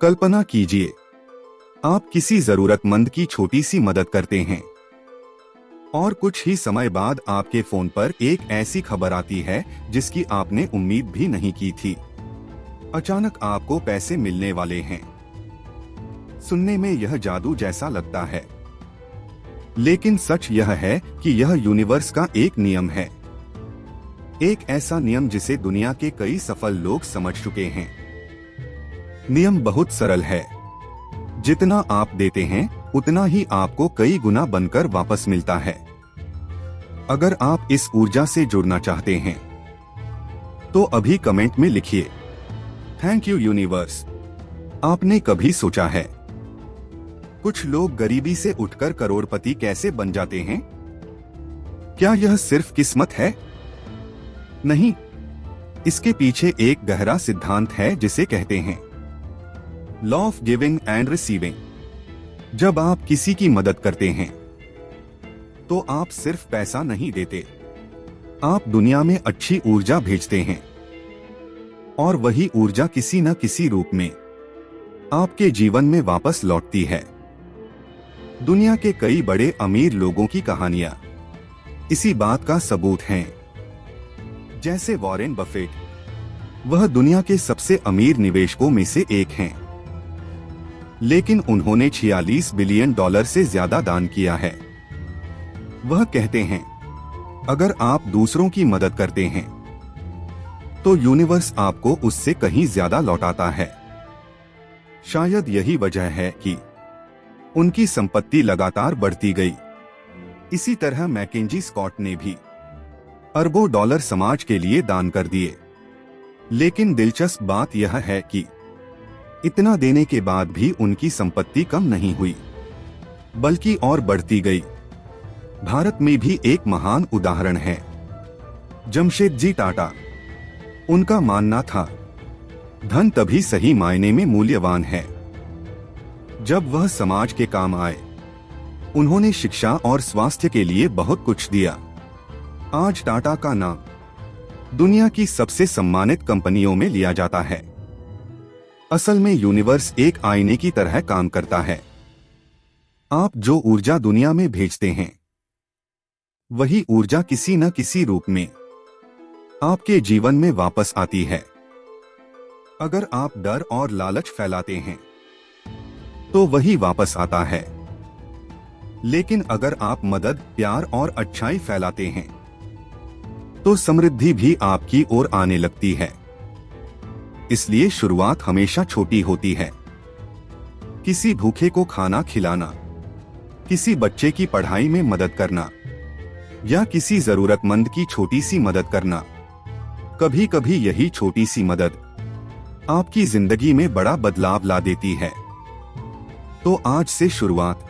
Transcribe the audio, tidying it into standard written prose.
कल्पना कीजिए, आप किसी जरूरतमंद की छोटी सी मदद करते हैं और कुछ ही समय बाद आपके फोन पर एक ऐसी खबर आती है जिसकी आपने उम्मीद भी नहीं की थी। अचानक आपको पैसे मिलने वाले हैं। सुनने में यह जादू जैसा लगता है, लेकिन सच यह है कि यह यूनिवर्स का एक नियम है। एक ऐसा नियम जिसे दुनिया के कई सफल लोग समझ चुके हैं। नियम बहुत सरल है, जितना आप देते हैं उतना ही आपको कई गुना बनकर वापस मिलता है। अगर आप इस ऊर्जा से जुड़ना चाहते हैं तो अभी कमेंट में लिखिए, थैंक यू यूनिवर्स। आपने कभी सोचा है कुछ लोग गरीबी से उठकर करोड़पति कैसे बन जाते हैं? क्या यह सिर्फ किस्मत है? नहीं, इसके पीछे एक गहरा सिद्धांत है जिसे कहते हैं law of giving and receiving. जब आप किसी की मदद करते हैं तो आप सिर्फ पैसा नहीं देते, आप दुनिया में अच्छी ऊर्जा भेजते हैं और वही ऊर्जा किसी न किसी रूप में आपके जीवन में वापस लौटती है। दुनिया के कई बड़े अमीर लोगों की कहानियां इसी बात का सबूत हैं। जैसे वॉरेन बफेट, वह दुनिया के सबसे अमीर निवेशकों में से एक हैं, लेकिन उन्होंने 46 बिलियन डॉलर से ज्यादा दान किया है। वह कहते हैं, अगर आप दूसरों की मदद करते हैं तो यूनिवर्स आपको उससे कहीं ज्यादा लौटाता है। शायद यही वजह है कि उनकी संपत्ति लगातार बढ़ती गई। इसी तरह मैकेंजी स्कॉट ने भी अरबों डॉलर समाज के लिए दान कर दिए। लेकिन दिलचस्प बात यह है कि इतना देने के बाद भी उनकी संपत्ति कम नहीं हुई, बल्कि और बढ़ती गई। भारत में भी एक महान उदाहरण है, जमशेदजी टाटा। उनका मानना था, धन तभी सही मायने में मूल्यवान है जब वह समाज के काम आए। उन्होंने शिक्षा और स्वास्थ्य के लिए बहुत कुछ दिया। आज टाटा का नाम दुनिया की सबसे सम्मानित कंपनियों में लिया जाता है। असल में यूनिवर्स एक आईने की तरह काम करता है। आप जो ऊर्जा दुनिया में भेजते हैं, वही ऊर्जा किसी न किसी रूप में आपके जीवन में वापस आती है। अगर आप डर और लालच फैलाते हैं तो वही वापस आता है, लेकिन अगर आप मदद, प्यार और अच्छाई फैलाते हैं तो समृद्धि भी आपकी ओर आने लगती है। इसलिए शुरुआत हमेशा छोटी होती है। किसी भूखे को खाना खिलाना, किसी बच्चे की पढ़ाई में मदद करना या किसी जरूरतमंद की छोटी सी मदद करना। कभी कभी यही छोटी सी मदद आपकी जिंदगी में बड़ा बदलाव ला देती है। तो आज से शुरुआत